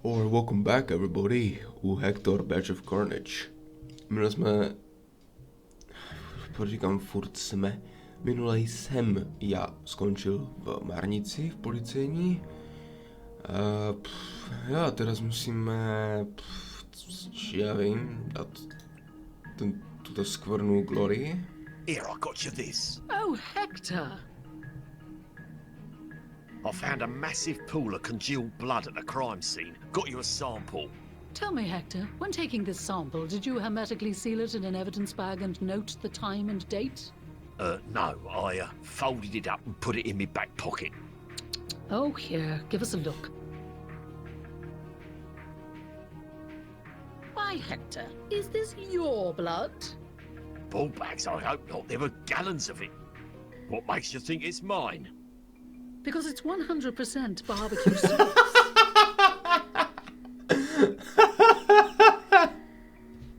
Or welcome back everybody u Hector Badge of Carnage. Minule jsme... Říkám furt jsme. Minule jsem já skončil v Márnici, v policejní. Já teraz musíme... já vím, dát tuto skvrnu Glory. Here, I got you this. Oh, Hector! I found a massive pool of congealed blood at the crime scene. Got you a sample. Tell me, Hector, when taking this sample, did you hermetically seal it in an evidence bag and note the time and date? No, I folded it up and put it in my back pocket. Oh, here, give us a look. Why, Hector, is this your blood? Ball bags, I hope not. There were gallons of it. What makes you think it's mine? Because it's 100% barbecue sauce.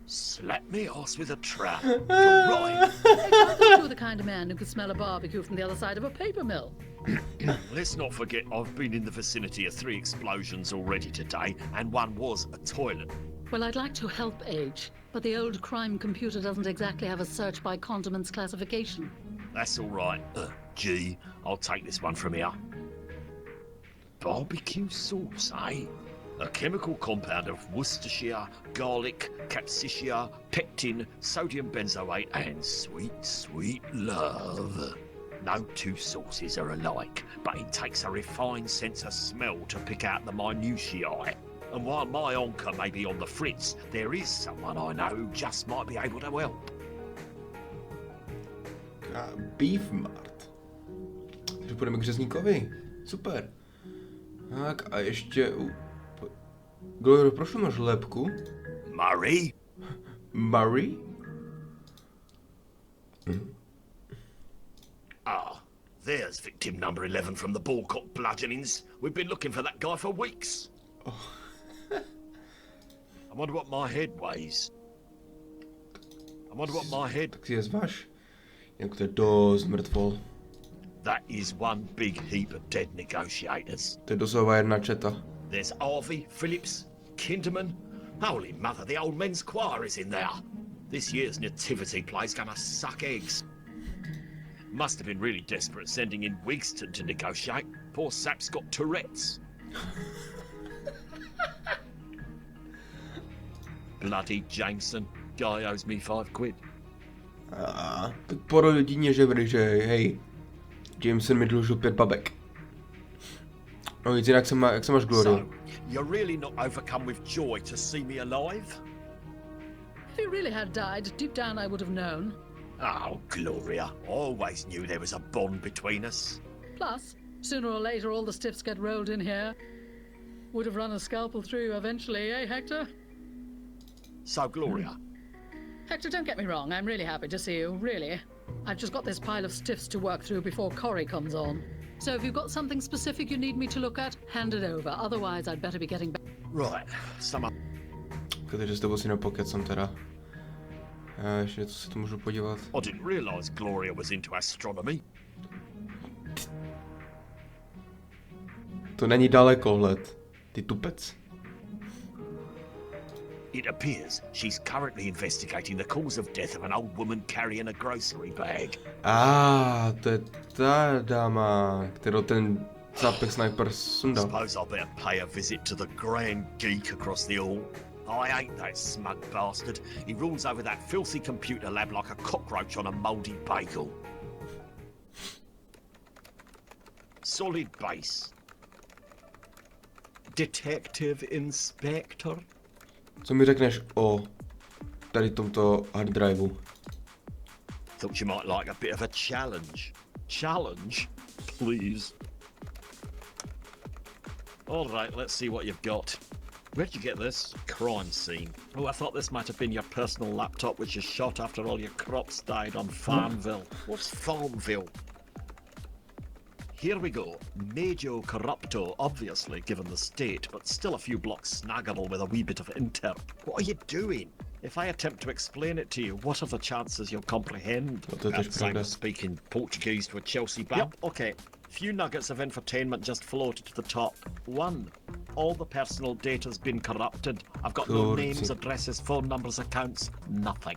Slap me ass with a trap. You're right. I thought you were the kind of man who could smell a barbecue from the other side of a paper mill. Let's not forget I've been in the vicinity of 3 explosions already today, and one was a toilet. Well, I'd like to help Age, but the old crime computer doesn't exactly have a search by condiments classification. That's all right. G, I'll take this one from here. Barbecue sauce, eh? A chemical compound of Worcestershire, garlic, capsicum, pectin, sodium benzoate, and sweet, sweet love. No two sauces are alike, but it takes a refined sense of smell to pick out the minutiae. And while my onca may be on the fritz, there is someone I know who just might be able to help. Beef Mart. Takže půjdeme k řezníkovi. Super. Tak a ještě... Glory, proč tu máš lepku? Murray? Murray? Ah, there's victim number 11 from the Ballcock bludgeonings. We've been looking for that guy for weeks. Oh. I wonder what my head weighs. Tak si je zváž. Jak to je dost mrtvol. That is one big heap of dead negotiators. To je doslova jedna četa. There's Harvey, Phillips, Kinderman. Holy mother, the old men's choir is in there. This year's nativity play's gonna suck eggs. Must have been really desperate sending in Wigston to negotiate. Poor sap's got Tourette's. Bloody Jameson. Guy owes me £5. Tak po rodině žebry, že hej, Jameson mi dlužil 5 babek. No víc, jak se máš, Glory? So, you're really not overcome with joy to see me alive? If he really had died, deep down I would have known. Oh, Gloria, I always knew there was a bond between us. Plus, sooner or later all the stiffs get rolled in here. Would have run a scalpel through you eventually, eh, Hector? So, Gloria, Hector, don't get me wrong, I'm really happy to see you, really. I've just got this pile of stiffs to work through before Corey comes on. So if you've got something specific you need me to look at, hand it over. Otherwise, I'd better be getting back. right, some Takže s tebou si nepokecám teda. Ještě něco se tu můžu podívat. I didn't realise Gloria was into astronomy. To není dalekohled, ty tupec. It appears she's currently investigating the cause of death of an old woman carrying a grocery bag. To je ta dáma, kterou ten zápek sniper sundal. Suppose I better pay a visit to the grand geek across the hall. I ain't that smug bastard. He rules over that filthy computer lab like a cockroach on a mouldy bagel. Solid base. Detective Inspector? Co mi řekneš o tady tomto hard driveu? Thought you might like a bit of a challenge. Challenge? Please. All right, let's see what you've got. Where'd you get this? Crime scene. Oh, I thought this might have been your personal laptop which you shot after all your crops died on Farmville. What's Farmville? Here we go. Major corrupto, obviously, given the state, but still a few blocks snaggable with a wee bit of interp. What are you doing? If I attempt to explain it to you, what are the chances you'll comprehend? To That's same as speaking Portuguese to a Chelsea bum. Yep, okay. Few nuggets of infotainment just floated to the top. One, all the personal data's been corrupted. I've got no names, addresses, phone numbers, accounts, nothing.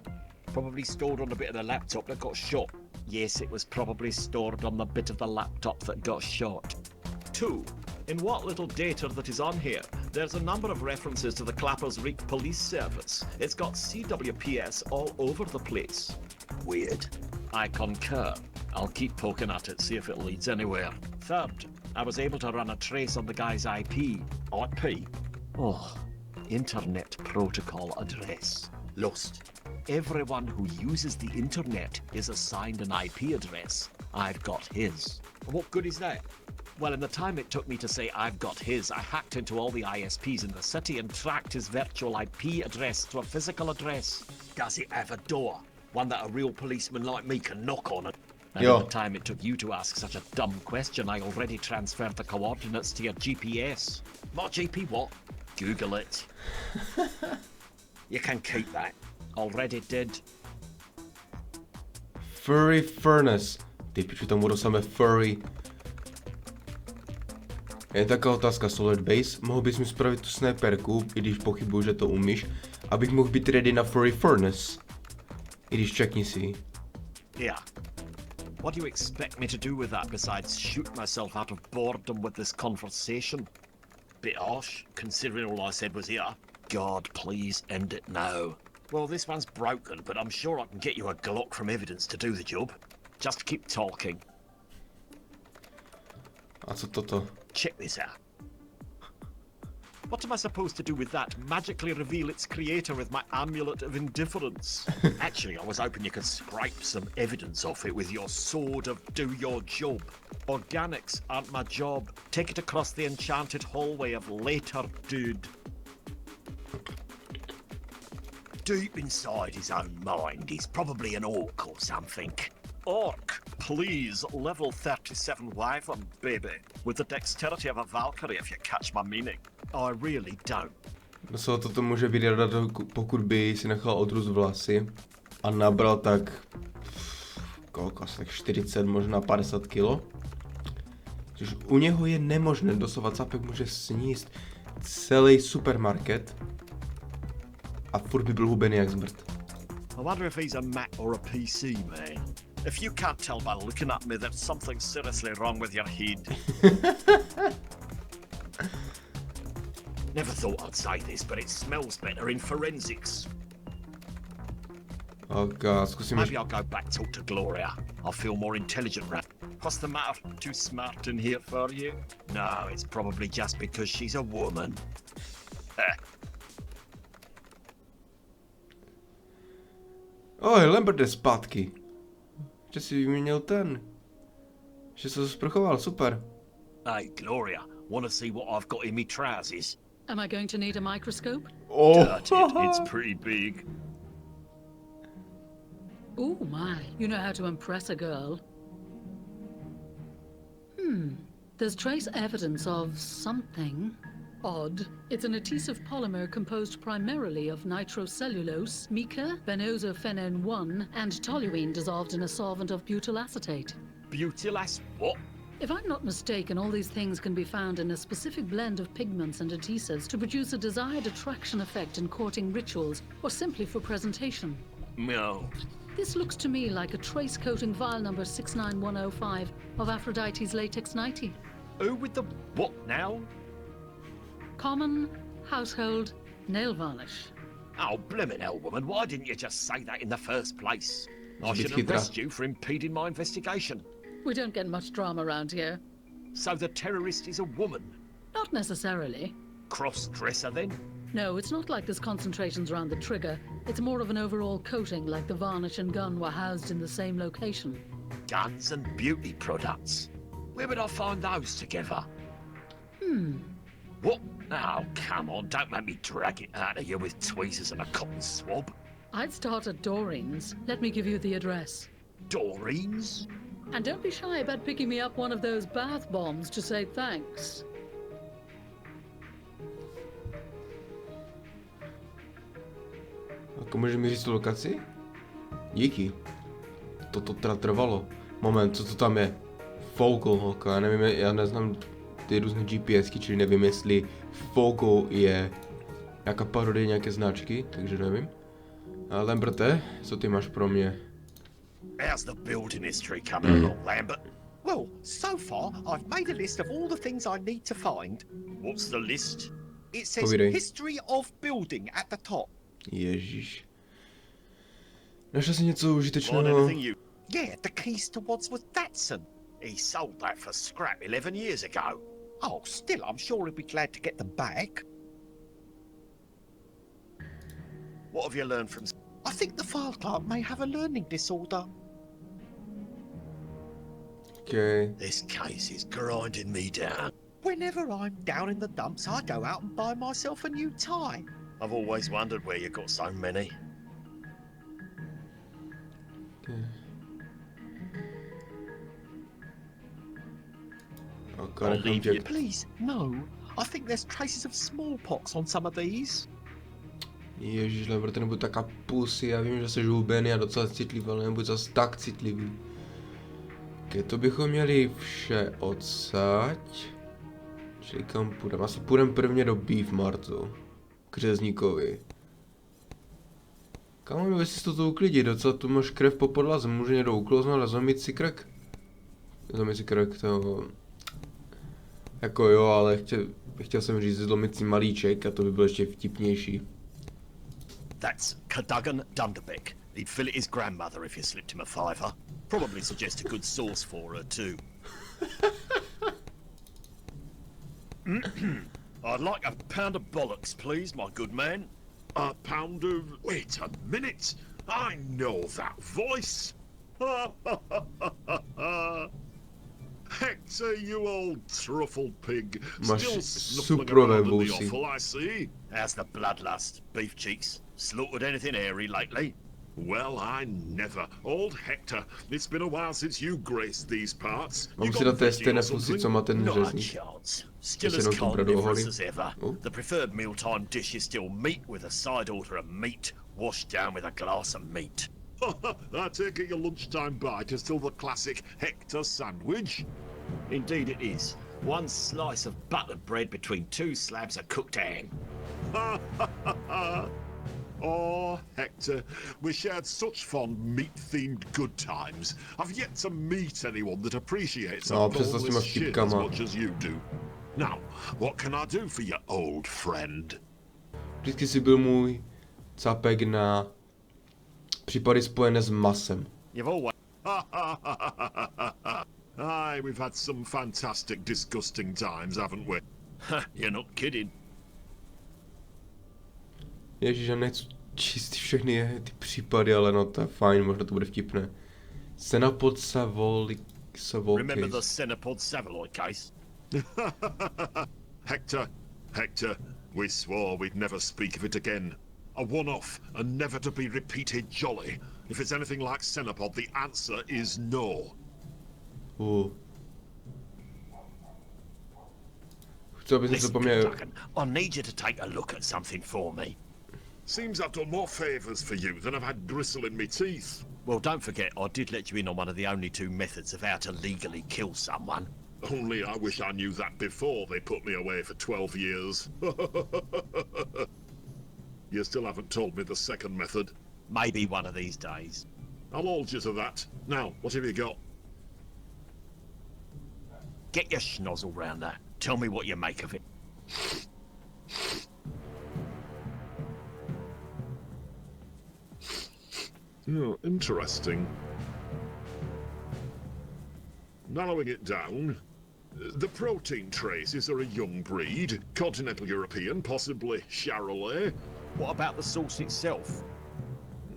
Probably stored on a bit of the laptop that got shot. Yes, it was probably stored on the bit of the laptop that got shot. Two, in what little data that is on here, there's a number of references to the Clappers Reek police service. It's got CWPS all over the place. Weird. I concur. I'll keep poking at it, see if it leads anywhere. Third, I was able to run a trace on the guy's IP. IP? Oh, Internet Protocol address. Lost. Everyone who uses the internet is assigned an IP address. I've got his. What good is that? Well, in the time it took me to say I've got his, I hacked into all the ISPs in the city and tracked his virtual IP address to a physical address. Does it have a door? One that a real policeman like me can knock on it? And in the time it took you to ask such a dumb question, I already transferred the coordinates to your GPS. What GP what? Google it. You can keep that. Already did. Furry furnace. Ty piču, tam budou samé furry. Je taká otázka, Solid Base. Mohl bys mi spravit tu sniperku, i když pochybuju, že to umíš, abych mohl být ready na furry furnace. I když čekni si. Yeah. What do you expect me to do with that besides shoot myself out of boredom with this conversation? Bit harsh, considering all I said was here. God, please end it now. Well, this one's broken, but I'm sure I can get you a Glock from evidence to do the job. Just keep talking. A co toto? Check this out. What am I supposed to do with that? Magically reveal its creator with my amulet of indifference? Actually, I was hoping you could scrape some evidence off it with your sword of do your job. Organics aren't my job. Take it across the enchanted hallway of later, dude. Deep inside his own mind, he's probably an orc or something. Orc, please, level 37 wyvern, baby. With the dexterity of a Valkyrie, if you catch my meaning. I really don't. No, toto může být rada, pokud by si nechal odrůst vlasy a nabral tak kolik, asi tak 40, možná 50 kilo. Což u něho je nemožné, doslova capek může sníst celý supermarket a furt by byl hubený jak zmrt. I wonder if he's a Mac or a PC, man. If you can't tell by looking at me, there's something seriously wrong with your head. Never thought I'd say this, but it smells better in forensics. Ok, zkusíme. Maybe I'll go back talk to Gloria. I'll feel more intelligent, right? What's the matter? Too smart in here for you? No, it's probably just because she's a woman. Oj, Lambert jde zpátky. Že si vyměnil ten. Že se sprchoval, super. Hey, Gloria, wanna see what I've got in me trousers? Am I going to need a microscope? Oh, Dirty, it's pretty big. Oh my, you know how to impress a girl. There's trace evidence of something odd. It's an adhesive polymer composed primarily of nitrocellulose, mica, benozophenone-1, and toluene dissolved in a solvent of butyl acetate. Butyl what? If I'm not mistaken, all these things can be found in a specific blend of pigments and adhesives to produce a desired attraction effect in courting rituals, or simply for presentation. No. This looks to me like a trace coating vial number 69105 of Aphrodite's latex nightie. Who with the what now? Common, household, nail varnish. Oh, blimmin' hell, woman, why didn't you just say that in the first place? I should arrest you for impeding my investigation. We don't get much drama around here. So the terrorist is a woman? Not necessarily. Cross-dresser, then? No, it's not like there's concentrations around the trigger. It's more of an overall coating, like the varnish and gun were housed in the same location. Guns and beauty products. Where would I find those together? What? Oh, come on, don't make me drag it out of you with tweezers and a cotton swab. I'd start at Doreen's. Let me give you the address. Doreen's? And don't be shy about picking me up one of those bath bombs to say thanks. Jako můžeš mi říct tu lokaci? Díky. Toto teda trvalo. Moment, co to tam je? Focal Hawk, já nevím, já neznám ty různé GPSky, čili nevím, jestli Focal je nějaká parodie nějaké značky, takže nevím. A Lambrete, co ty máš pro mě? How's the building history coming along, Lambert? Well, so far, I've made a list of all the things I need to find. What's the list? It says Povídej. history of building at the top. Ježíš. Našel jsi něco Find užitečného? anything you... Yeah, the keys to Wadsworth Datsun. He sold that for scrap 11 years ago. Oh, still, I'm sure he'll be glad to get them back. What have you learned from... I think the file clerk may have a learning disorder. Okay. This case is grinding me down. Whenever I'm down in the dumps, I go out and buy myself a new tie. I've always wondered where you got so many. Okay, I'll nechám leave tě. you. Please, no. I think there's traces of smallpox on some of these. Ježíš, Lambrete, nebuď taká pusy, já vím, že jsi hubený a docela citlivý, ale nebuď zase tak citlivý. Okay, to bychom měli vše odsaď. Čili kam půjdeme? Asi půjdeme prvně do Beef Martu. K řezníkovi. Kámo, mi si to uklidit, docela tu máš krev po podlaze, může někdo uklouznout a zlomit si krk? Zlomit si krk, to... Jako jo, ale chtěl jsem říct zlomit si malíček a to by bylo ještě vtipnější. That's Cadogan Dunderbeck. He'd fill it his grandmother if you slipped him a fiver. Probably suggest a good sauce for her, too. I'd like a pound of bollocks, please, my good man. A pound of... Wait a minute! I know that voice! Hector, you old truffle pig. Máš Still snuffling suprové around in the vousy. offal, I see. How's the bloodlust, beef cheeks? Slaughtered anything hairy lately? Well, I never. Old Hector, it's been a while since you graced these parts. Mám You si got dát té veggie stejné or fusy, something? co má ten Not a řezník. chance. Still Jestli as jenom tu bradu carnivorous oholí. as ever. Oh. The preferred mealtime dish is still meat with a side order of meat, washed down with a glass of meat. I take it your lunchtime bite is still the classic Hector sandwich? Indeed it is. One slice of buttered bread between two slabs of cooked ham. Oh, Hector, we shared such fond meat-themed good times. I've yet to meet anyone that appreciates No, a přesto s těma boneless shit as vtipkama. much as you do. Now, what can I do for you, old friend? Vždycky si byl můj capek na případy spojené s masem. You've always... Aye, we've had some fantastic, disgusting times, haven't we? You're not kidding. Ježíš, já nechci číst všechny ty případy, ale no to je fajn, možná to bude vtipné. Senapod Remember the Savol Cenopod Savaloy case? Hector, we swore we'd never speak of it again. A one-off and never to be repeated jolly. If it's anything like Cenopod, the answer is no. Chci, aby jsem se Listen, poměl. Cadogan, I need you to take a look at something for me. Seems I've done more favours for you than I've had gristle in me teeth. Well, don't forget, I did let you in on one of the only two methods of how to legally kill someone. Only I wish I knew that before they put me away for 12 years. You still haven't told me the second method. Maybe one of these days. I'll hold you to that. Now, what have you got? Get your schnozzle round that. Tell me what you make of it. Oh, interesting. Narrowing it down, the protein traces are a young breed, continental European, possibly Charolais. What about the sauce itself?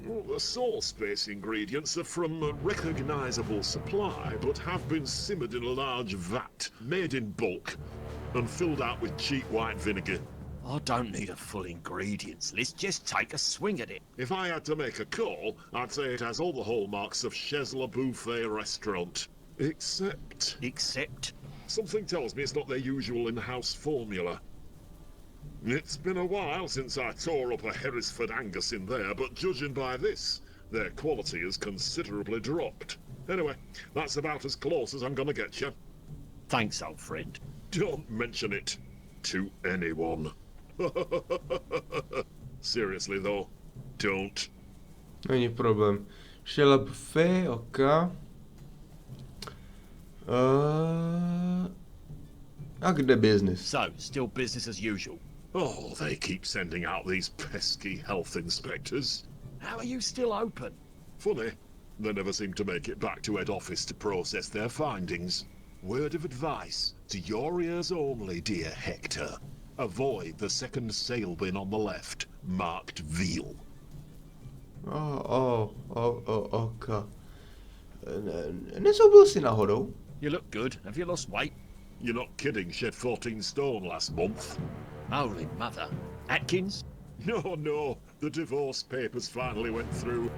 Well, the sauce-based ingredients are from a recognisable supply, but have been simmered in a large vat, made in bulk, and filled out with cheap white vinegar. I don't need a full ingredients list, just take a swing at it. If I had to make a call, I'd say it has all the hallmarks of Chez La Buffet restaurant. Except... Except... something tells me it's not their usual in-house formula. It's been a while since I tore up a Herrisford Angus in there, but judging by this, their quality has considerably dropped. Anyway, that's about as close as I'm gonna get you. Thanks, old friend. Don't mention it to anyone. Seriously though, don't. Není problém. Šela buffet, ok. A kde business? So, still business as usual. Oh, they keep sending out these pesky health inspectors. How are you still open? Funny, they never seem to make it back to head office to process their findings. Word of advice, to your ears only, dear Hector. Avoid the second sale bin on the left, marked veal. Ok. Nezoubil si náhodou? You look good. Have you lost weight? You're not kidding, shed 14 stone last month. Holy mother. Atkins? No, the divorce papers finally went through.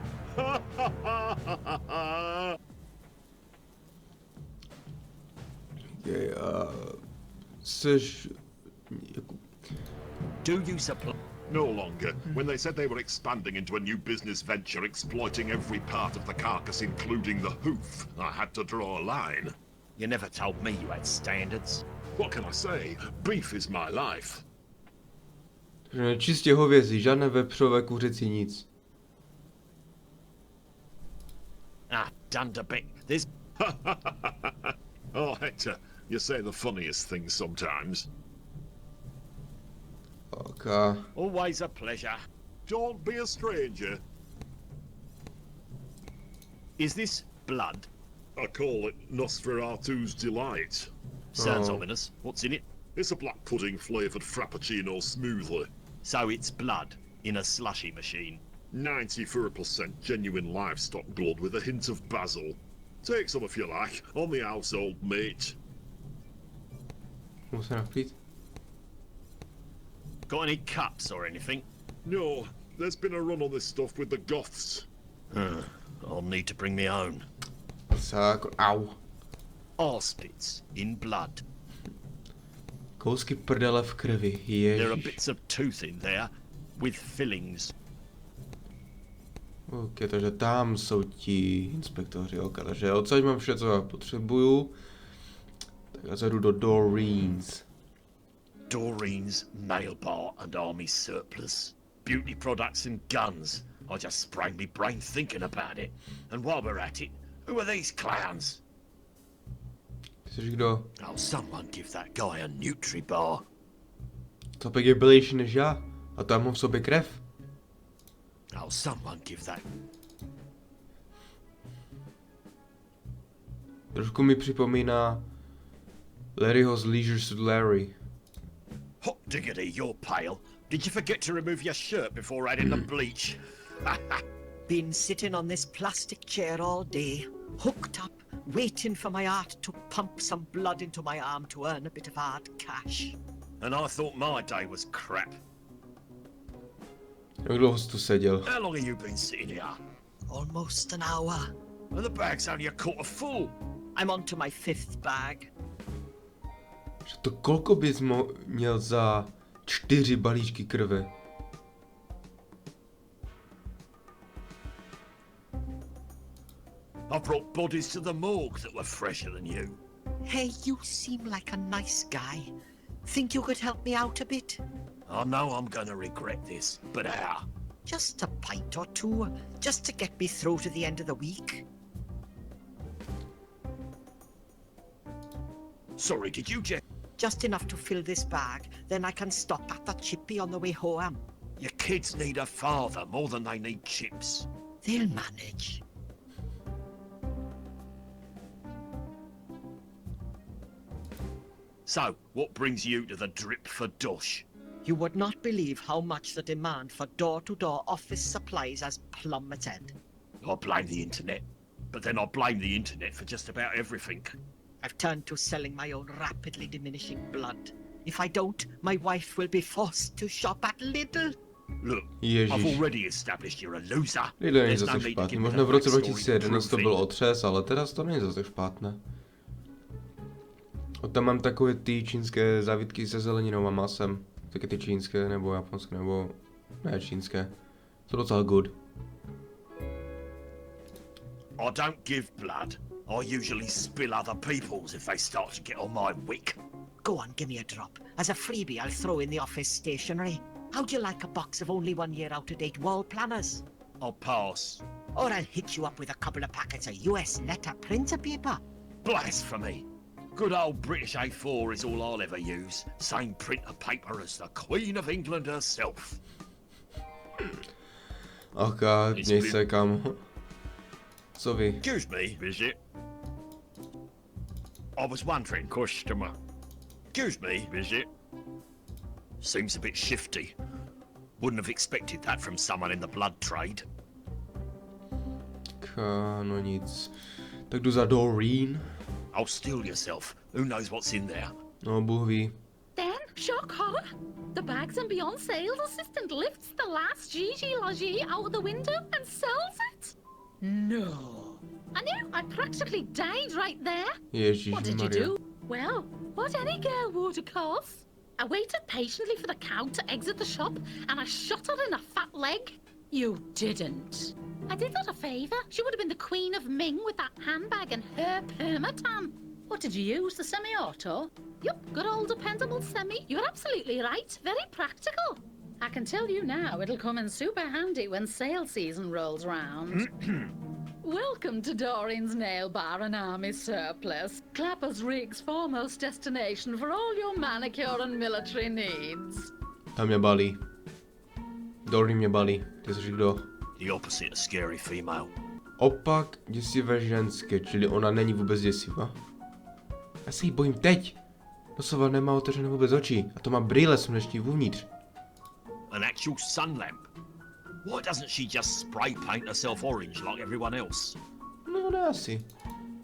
Okay, seš... Do you supply... No longer. When they said they were expanding into a new business venture, exploiting every part of the carcass, including the hoof, I had to draw a line. You never told me you had standards. What can I say? Beef is my life. Čistě hovězí, žádné vepřové, kuřecí, nic. Ah, Dunderbeck. There's... Oh, Hector, you say the funniest things sometimes. Ok. Always a pleasure. Don't be a stranger. Is this blood? I call it Nosferatu's Delight. Sounds Oh. ominous. What's in it? It's a black pudding flavoured frappuccino smoothly. So it's blood in a slushy machine. 94% genuine livestock blood with a hint of basil. Take some if you like, on the household, mate. Můžu se napít? Got any cups or anything? No, there's been a run on this stuff with the Goths. I'll need to bring me own. Sáko, au. Arspits in blood. Kousky prdele v krvi, There are ježiš. bits of tooth in there with fillings. Ok, takže tam jsou ti inspektoři, ok, takže odsaď mám vše, co já potřebuju. Tak já zajdu do Doreen's. Doreen's nail bar and army surplus. Beauty products and guns. I just sprained me brain thinking about it. And while we're at it, who are these clowns? Ty jsi kdo? Oh, someone give that guy a Nutri-bar. Topek je bylejší než já. A to já mám v sobě krev. Oh, someone give that... Trošku mi připomíná Larryho z Leisure Suit Larry. Hot diggity, you're pale. Did you forget to remove your shirt before adding the bleach? Been sitting on this plastic chair all day, hooked up, waiting for my heart to pump some blood into my arm to earn a bit of hard cash. And I thought my day was crap. Jak dlouho jsi tu seděl? How long have you been sitting here? Almost an hour. And the bag's only a quarter full. I'm on to my 5th bag. Že to kolko bys měl za 4 balíčky krve? I brought bodies to the morgue that were fresher than you. Hey, you seem like a nice guy. Think you could help me out a bit? I know I'm gonna regret this, but how? Just a pint or two, just to get me through to the end of the week. Sorry, did you just... Just enough to fill this bag, then I can stop at the chippy on the way home. Your kids need a father more than they need chips. They'll manage. So, what brings you to the drip for dosh? You would not believe how much the demand for door-to-door office supplies has plummeted. I blame the internet. But then I blame the internet for just about everything. I've turned to selling my own rapidly diminishing blood. If I don't, my wife will be forced to shop at Lidl. Look, Ježiš. I've already established you're a loser. Lidl není There's zase no need to špatný. give me Možná v the roce backstory to 2011 to prove byl it. otřes, ale teraz to není zase špatné. Tam mám takové ty čínské závitky se zeleninou a masem. Taky ty čínské, nebo japonské, nebo... Ne, čínské. Jsou docela good. I don't give blood. I usually spill other people's if they start to get on my wick. Go on, give me a drop. As a freebie, I'll throw in the office stationery. How'd you like a box of only 1 year out-of-date wall planners? I'll pass. Or I'll hit you up with a couple of packets of US letter printer paper. Blasphemy. Good old British A4 is all I'll ever use. Same printer paper as the Queen of England herself. Aka, měj se, kámo. Co vy? Excuse me, visit. I was wondering, customer. Excuse me, visit. Seems a bit shifty. Wouldn't have expected that from someone in the blood trade. No nic. Tak jdu za Doreen. Oh, still yourself. Who knows what's in there? No, Bůh ví. Then, shock horror, the Bags and Beyond sales assistant lifts the last Gigi Logie out of the window and sells it. No. I know, I practically died right there. What did you Ježišmarja. do? Well, what any girl would, of course. I waited patiently for the cow to exit the shop, and I shot her in the fat leg. You didn't. I did her a favour. She would have been the Queen of Ming with that handbag and her permatan. What did you use, the semi-auto? Yup, good old dependable semi. You're absolutely right. Very practical. I can tell you now, it'll come in super handy when sale season rolls round. Welcome to Doreen's Nail Bar and Army Surplus. Clapper's Rig's foremost destination for all your manicure and military needs. Ta mě balí. Doreen mě balí. Ty jsi kdo? The opposite of scary female. Opak děsivé ženské, čili ona není vůbec děsivá. Já se jí bojím teď. Doslova nemá otevřené vůbec oči. A to má brýle sluneční uvnitř. An actual sun lamp. Why doesn't she just spray paint herself orange like everyone else? No, ne asi.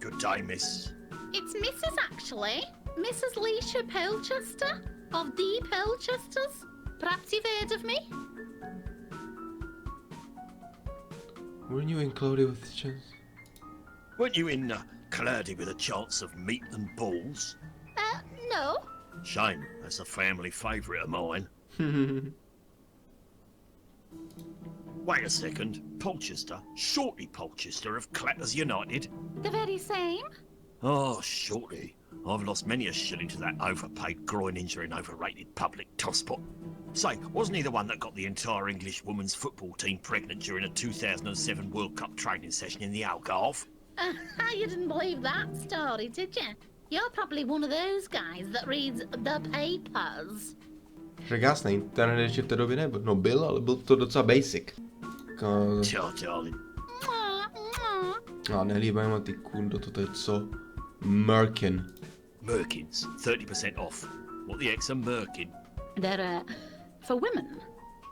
Good day, miss. It's Mrs. actually. Mrs. Leisha Pelchester of the Pelchesters. Perhaps you've heard of me? Weren't you included with the chance? Weren't you in Cloudy with a chance of meat and balls? No. Shame, that's a family favourite of mine. Wait a second. Polchester? Shorty Polchester of Clatters United? The very same? Oh, Shorty. I've lost many a shilling to that overpaid, groin-injuring, overrated public tosspot. Say, wasn't he the one that got the entire English women's football team pregnant during a 2007 World Cup training session in the Algarve? You didn't believe that story, did you? You're probably one of those guys that reads the papers. Však jasný, ten ještě v té době nebyl. No byl, ale byl to docela basic. Ciao, darling. A nelíbají mi ty kundo, toto je co? Merkin. Merkins, 30% off. What the heck's a merkin? They're, for women.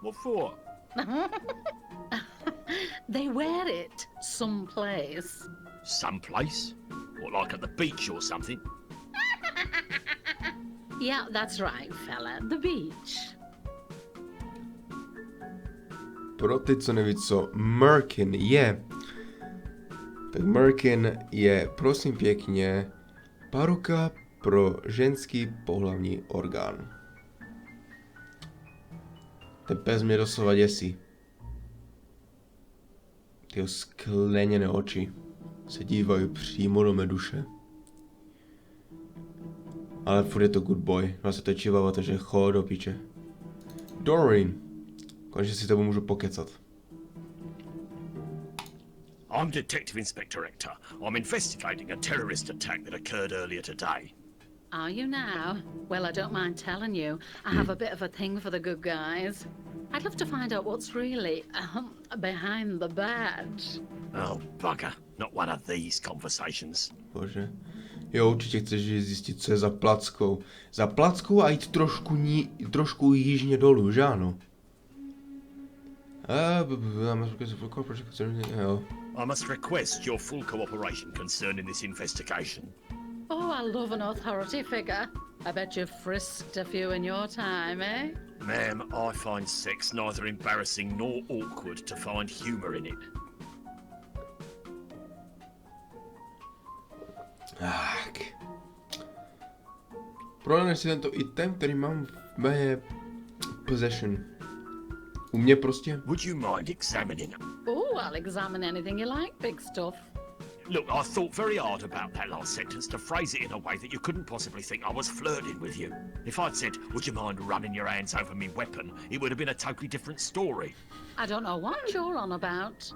What for? They wear it someplace. Someplace? What, like at the beach or something? Yeah, that's right, fella. The beach. Pro ty, co neví, co merkin je, tak merkin je, prosím pěkně, paruka pro ženský pohlavní orgán. Ten pes mě doslova děsí. Tyho skleněné oči se dívají přímo do mé duše. Ale furt je to good boy. Vlastně to je čivava, takže chod do piče. Doreen. Konečně si tebou můžu pokecat. I'm Detective Inspector Hector. I'm investigating a terrorist attack that occurred earlier today. Are you now? Well, I don't mind telling you. I have a bit of a thing for the good guys. I'd love to find out what's really behind the badge. Oh, bugger. Not one of these conversations. Bože. Jo, určitě chceš zjistit, co je za plackou. Za plackou a jít trošku jižně dolů, že ano? I must request your full cooperation concerning this investigation. Oh, I love an authority figure. I bet you've frisked a few in your time, eh? Ma'am, I find sex neither embarrassing nor awkward to find humour in it. Tak. Prohlédneš si tento item, který mám v mé possession. U mě prostě. Would you mind examining it? Oh, I'll examine anything you like, big stuff. Look, I thought very hard about that last sentence to phrase it in a way that you couldn't possibly think I was flirting with you. If I'd said, would you mind running your hands over me weapon, it would have been a totally different story. I don't know what you're on about.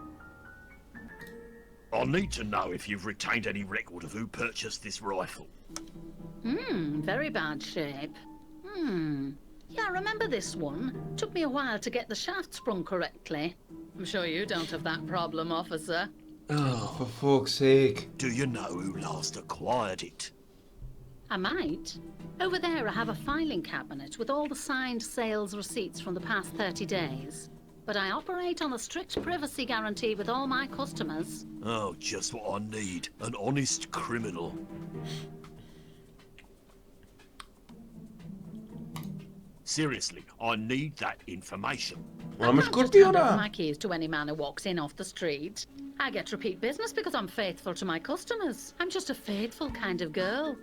I need to know if you've retained any record of who purchased this rifle. Very bad shape. Yeah, I remember this one. Took me a while to get the shaft sprung correctly. I'm sure you don't have that problem, officer. Oh, for fuck's sake. Do you know who last acquired it? I might. Over there I have a filing cabinet with all the signed sales receipts from the past 30 days. But I operate on a strict privacy guarantee with all my customers. Oh, just what I need. An honest criminal. Seriously, I need that information. Máme I can't just hand over škorpiona. my keys to any man who walks in off the street. I get repeat business because I'm faithful to my customers. I'm just a faithful kind of girl.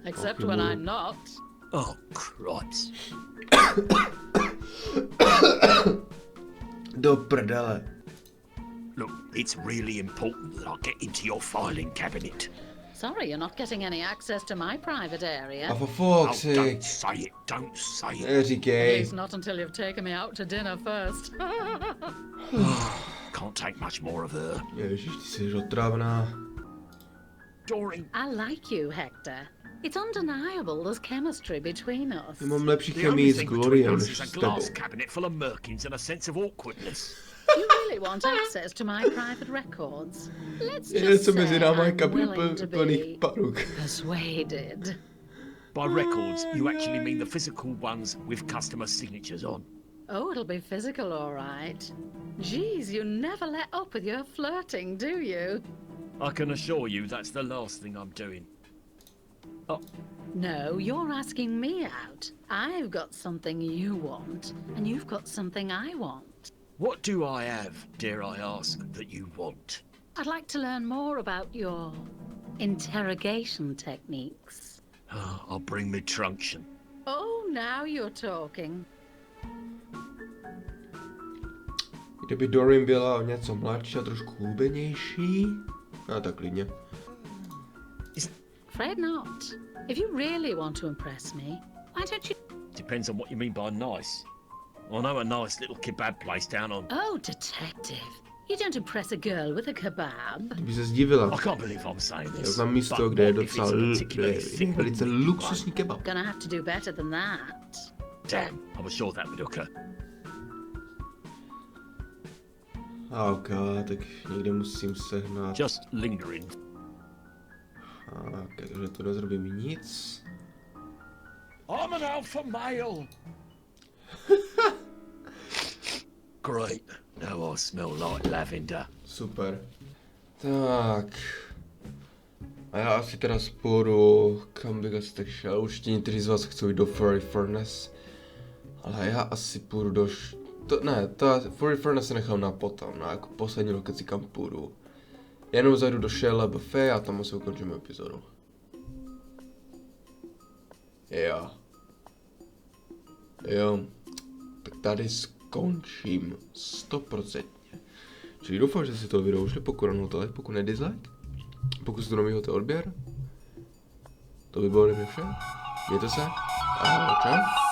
Except when I'm not. Oh, Christ. Do prdele. Look, it's really important that I get into your filing cabinet. Sorry, you're not getting any access to my private area. A for Oh, fuck's don't sake. say it, don't say it. At Neříkej. least not until you've taken me out to dinner first. Can't take much more of her. Ježiš, ty jsi otravná. Doreen, I like you, Hector. It's undeniable there's chemistry between us. Já mám lepší the only chemii s thing between Gloriem us než is a s tebou. glass cabinet full of merkins and a sense of awkwardness. You really want access to my private records? Let's Je just něco say mezi náma je I'm kabin willing to plných be paruk. persuaded. By records, you actually mean the physical ones with customer signatures on. Oh, it'll be physical, all right. Geez, you never let up with your flirting, do you? I can assure you that's the last thing I'm doing. Oh, No, you're asking me out. I've got something you want, and you've got something I want. what do I have, dare I ask, that you want? I'd like to learn more about your interrogation techniques. I'll bring me truncheon. Oh, now you're talking. Kdyby Doreen byla o něco mladší a trošku hubenější, no tak klidně. Afraid not. If you really want to impress me, why don't you... Depends on what you mean by nice. I know a nice little kebab place down on... Oh, detective. You don't impress a girl with a kebab. Ty by se zdivila. I can't believe I'm saying Já this. znám místo, but kde je what if docela it's a particularly thick velice one? luxusní kebab. Gonna have to do better than that. Damn, I was sure that would occur. Ok, tak někde musím sehnat. Just lingering. Takže tu nezrobím nic. I'm an alpha male. Great. Now I smell like lavender. Super. Tak. A já asi teda sporu, kam bych asi tak šel. Určitě někteří z vás chcou jít do Furry Furnace. Ale já asi půjdu do... Furry Furnace se nechám na potom, na jako poslední lokaci, kam půjdu. Jenom zajdu do Shell Buffet a tam asi ukončíme epizodu. Jo. Tak tady skončím 100%. Čili doufám, že si to video užili, pokud ano, to like, pokud ne dislike. Pokud si to novýho odběr. To by bylo ode mě vše. Mějte se. Ahoj, čau.